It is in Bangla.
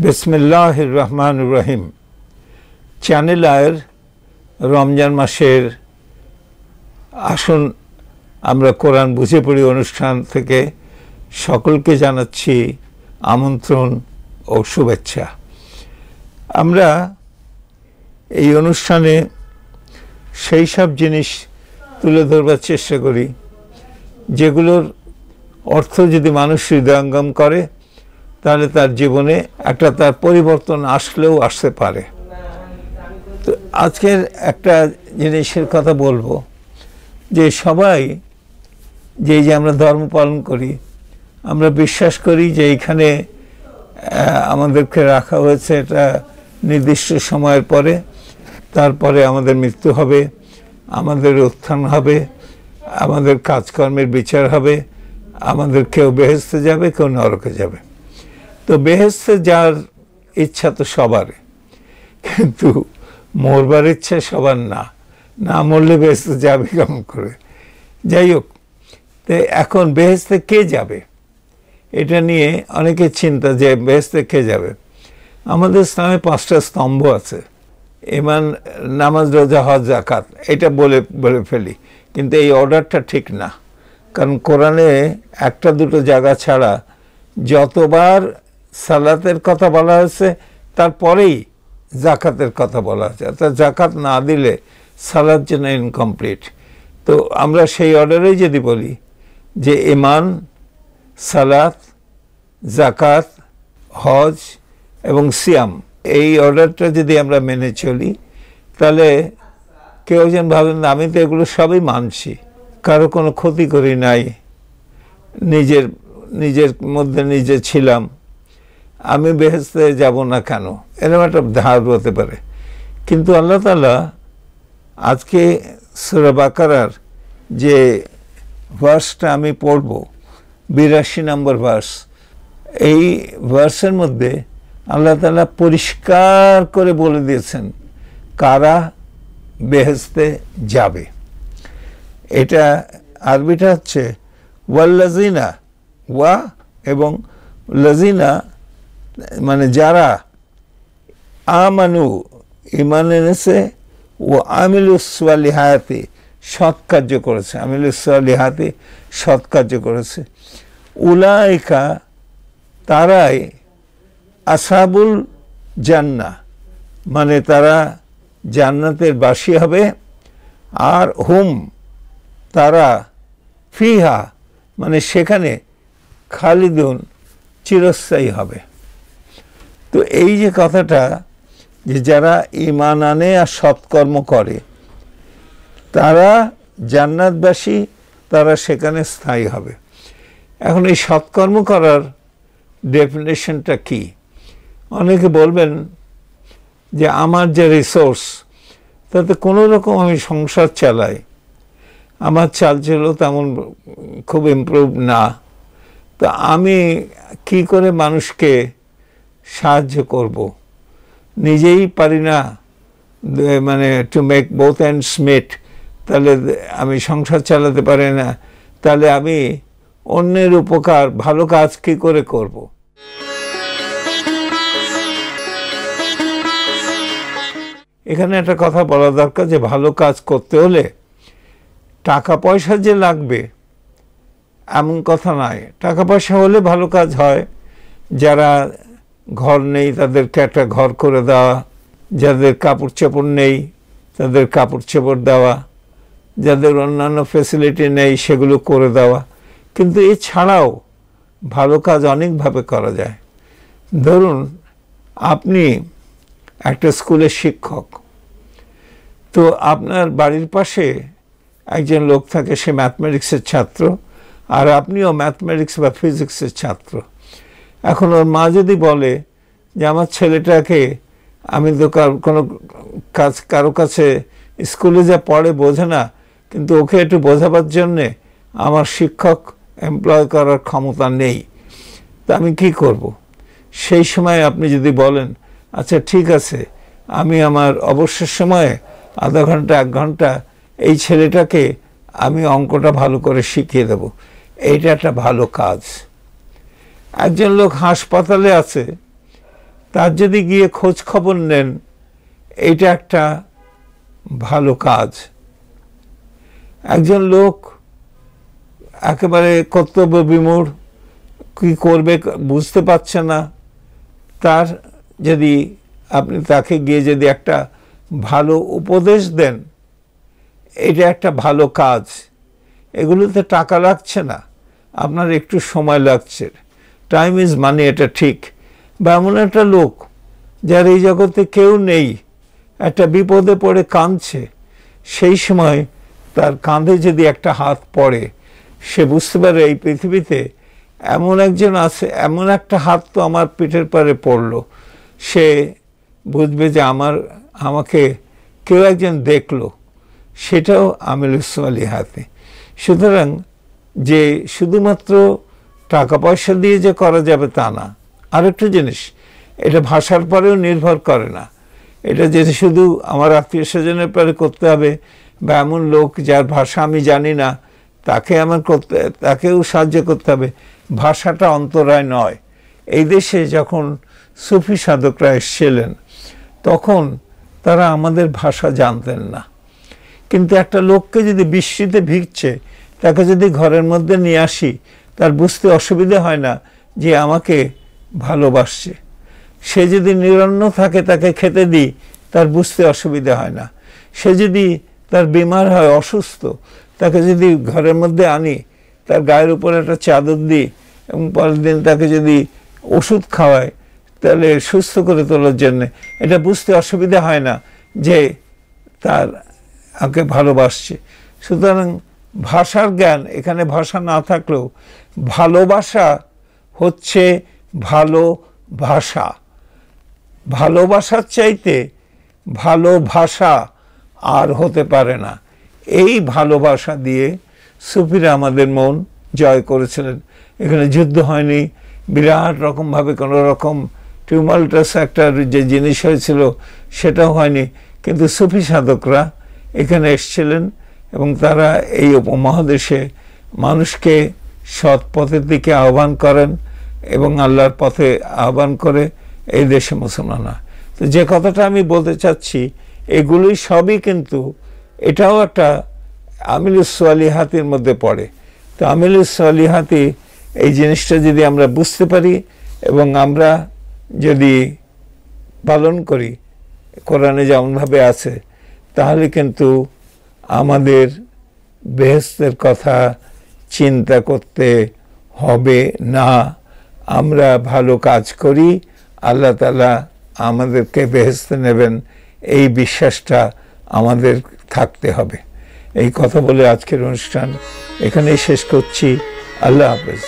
বিসমিল্লাহির রহমানির রহিম। চ্যানেল আয়ের রমজান মাসের আসুন আমরা কোরআন বুঝে পড়ি অনুষ্ঠান থেকে সকলকে জানাচ্ছি আমন্ত্রণ ও শুভেচ্ছা। আমরা এই অনুষ্ঠানে সেই সব জিনিস তুলে ধরবার চেষ্টা করি যেগুলোর অর্থ যদি মানুষ হৃদয়ঙ্গম করে তাহলে তার জীবনে একটা তার পরিবর্তন আসলেও আসতে পারে। তো আজকের একটা জিনিসের কথা বলবো যে সবাই যে আমরা ধর্ম পালন করি, আমরা বিশ্বাস করি যে এইখানে আমাদেরকে রাখা হয়েছে এটা নির্দিষ্ট সময়ের পরে, তারপরে আমাদের মৃত্যু হবে, আমাদের উত্থান হবে, আমাদের কাজকর্মের বিচার হবে, আমাদের কেউ বেহেশতে যাবে, কেউ নরকে যাবে। তো বেহেশতে যাওয়ার ইচ্ছা তো সবার, কিন্তু মরবার ইচ্ছা সবার না। না মরলে বেহেশতে যাবে কেমন করে? যাই হোক, তো এখন বেহেশতে কে যাবে এটা নিয়ে অনেকের চিন্তা যে বেহেশতে কে যাবে। আমাদের ইসলামে 5টা স্তম্ভ আছে, ঈমান, নামাজ, রোজা, হজ, যাকাত। এটা বলে ফেলি, কিন্তু এই অর্ডারটা ঠিক না। কারণ কোরআনে একটা দুটো জায়গা ছাড়া যতবার সালাতের কথা বলা হয়েছে তারপরেই জাকাতের কথা বলা হয়েছে। অর্থাৎ জাকাত না দিলে সালাত যেন ইনকমপ্লিট। তো আমরা সেই অর্ডারেই যদি বলি যে ঈমান, সালাত, জাকাত, হজ এবং সিয়াম, এই অর্ডারটা যদি আমরা মেনে চলি তাহলে কেউ যেন ভাবেন আমি তো এগুলো সবই মানছি, কারো কোনো ক্ষতি করি নাই, নিজের মধ্যে নিজে ছিলাম, আমি বেহেশতে যাব না কেন, এরকম একটা ধার হতে পারে। কিন্তু আল্লাহ তাআলা আজকে সূরা বাকারার যে ভার্সটা আমি পড়ব, 82 নম্বর ভার্স, এই ভার্সের মধ্যে আল্লাহ তাআলা পরিষ্কার করে বলে দিয়েছেন কারা বেহেশতে যাবে। এটা আরবিটা হচ্ছে ওয়াল্লাযিনা, ওয়া এবং লাযিনা, মানে যারা আমানু, ঈমান এনেছে, ও আমিলুস সালিহাতি, সৎ কার্য করেছে, আমিলুস সালিহাতি সৎ কার্য করেছে, উলাইকা তারাই আসহাবুল জান্নাহ, মানে তারা জান্নাতের বাসী হবে, আর হুম তারা ফিহা মানে সেখানে খালিদুন চিরস্থায়ী হবে। তো এই যে কথাটা, যে যারা ঈমান আনে আর সৎকর্ম করে তারা জান্নাতবাসী, তারা সেখানে স্থায়ী হবে। এখন এই সৎকর্ম করার ডেফিনেশনটা কি? অনেকে বলবেন যে আমার যে রিসোর্স তাতে কোনো রকম আমি সংসার চালাই, আমার চালচলো তেমন খুব ইমপ্রুভ না, তো আমি কি করে মানুষকে সাহায্য করব, নিজেই পারি না, মানে to make both ends meet, তাহলে আমি সংসার চালাতে পারি না, তাহলে আমি অন্যের উপকার, ভালো কাজ কি করে করব? এখানে একটা কথা বলা দরকার যে ভালো কাজ করতে হলে টাকা পয়সা যে লাগবে এমন কথা নয়। টাকা পয়সা হলে ভালো কাজ হয়। যারা ঘর নেই তাদেরকে একটা ঘর করে দেওয়া, যাদের কাপড় চোপড় নেই তাদের কাপড় চোপড় দেওয়া, যাদের অন্যান্য ফ্যাসিলিটি নেই সেগুলো করে দেওয়া। কিন্তু এছাড়াও ভালো কাজ অনেকভাবে করা যায়। ধরুন আপনি একটা স্কুলের শিক্ষক, তো আপনার বাড়ির পাশে একজন লোক থাকে, সে ম্যাথমেটিক্সের ছাত্র, আর আপনিও ম্যাথমেটিক্স বা ফিজিক্সের ছাত্র। এখন ওর মা যদি বলে যে আমার ছেলেটাকে, আমি তো কোনো কারো কাছে স্কুলে যা পড়ে বোঝে না, কিন্তু ওকে একটু বোঝাবার জন্যে আমার শিক্ষক এমপ্লয় করার ক্ষমতা নেই, তা আমি কি করব? সেই সময় আপনি যদি বলেন আচ্ছা ঠিক আছে, আমি আমার অবসর সময়ে আধা ঘন্টা 1 ঘন্টা এই ছেলেটাকে আমি অঙ্কটা ভালো করে শিখিয়ে দেব, এইটা একটা ভালো কাজ। একজন লোক হাসপাতালে আছে, তার যদি গিয়ে খোঁজ খবর নেন, এটা একটা ভালো কাজ। একজন লোক একেবারে কর্তব্য বিমূঢ়, কি করবে বুঝতে পারছে না, তার যদি আপনি তাকে গিয়ে যদি একটা ভালো উপদেশ দেন, এটা একটা ভালো কাজ। এগুলোতে টাকা লাগছে না, আপনার একটু সময় লাগছে, টাইম ইজ মানি, এটা ঠিক। বা এমন একটা লোক যার এই জগতে কেউ নেই, একটা বিপদে পড়ে কাঁদছে, সেই সময় তার কাঁধে যদি একটা হাত পড়ে, সে বুঝতে পারে এই পৃথিবীতে এমন একজন আছে, এমন একটা হাত তো আমার পিঠের পারে পড়লো, সে বুঝবে যে আমাকে কেউ একজন দেখলো, সেটাও আমিলুস সালিহাতে। সুতরাং যে শুধুমাত্র টাকা পয়সা দিয়ে যে করা যাবে তা না। আরেকটা জিনিস, এটা ভাষার পরেও নির্ভর করে না। এটা যে শুধু আমার আত্মীয় স্বজনের পরে করতে হবে, বা এমন লোক যার ভাষা আমি জানি না তাকেও সাহায্য করতে হবে, ভাষাটা অন্তরায় নয়। এই দেশে যখন সুফি সাধকরা এসেছিলেন, তখন তারা আমাদের ভাষা জানতেন না, কিন্তু একটা লোককে যদি বৃষ্টিতে ভিজছে, তাকে যদি ঘরের মধ্যে নিয়ে আসি, তার বুঝতে অসুবিধা হয় না যে আমাকে ভালোবাসছে। সে যদি নিরন্ন থাকে, তাকে খেতে দিই, তার বুঝতে অসুবিধা হয় না। সে যদি তার বিমার হয়, অসুস্থ, তাকে যদি ঘরের মধ্যে আনি, তার গায়ের উপর একটা চাদর দিই এবং পরের দিন তাকে যদি ওষুধ খাওয়ায়, তাহলে সুস্থ করে তোলার জন্যে, এটা বুঝতে অসুবিধা হয় না যে তার আমাকে ভালোবাসছে। সুতরাং ভাষার জ্ঞান, এখানে ভাষা না থাকলেও ভালোবাসা হচ্ছে ভালো ভাষা। ভালোবাসার চাইতে ভালো ভাষা আর হতে পারে না। এই ভালোবাসা দিয়ে সুফিরা আমাদের মন জয় করেছিলেন। এখানে যুদ্ধ হয়নি, বিরাট রকমভাবে কোনো রকম টিউমাল্টাস একটা যে জিনিস হয়েছিল সেটাও হয়নি, কিন্তু সুফি সাধকরা এখানে এসেছিলেন এবং তারা এই উপমহাদেশে মানুষকে সৎ পথের দিকে আহ্বান করেন এবং আল্লাহর পথে আহ্বান করে এই দেশে মুসলমানরা। তো যে কথাটা আমি বলতে চাচ্ছি, এগুলোই সবই কিন্তু এটাও একটা আমিলুস সালিহাতের মধ্যে পড়ে। তো আমিলুস সালিহাতি এই জিনিসটা যদি আমরা বুঝতে পারি এবং আমরা যদি পালন করি কোরআনে যেমনভাবে আছে, তাহলে কিন্তু আমাদের বেহেশতের কথা চিন্তা করতে হবে না। আমরা ভালো কাজ করি, আল্লাহ তাআলা আমাদেরকে বেহেশতে নেবেন, এই বিশ্বাসটা আমাদের থাকতে হবে। এই কথা বলে আজকের অনুষ্ঠান এখানেই শেষ করছি। আল্লাহ হাফেজ।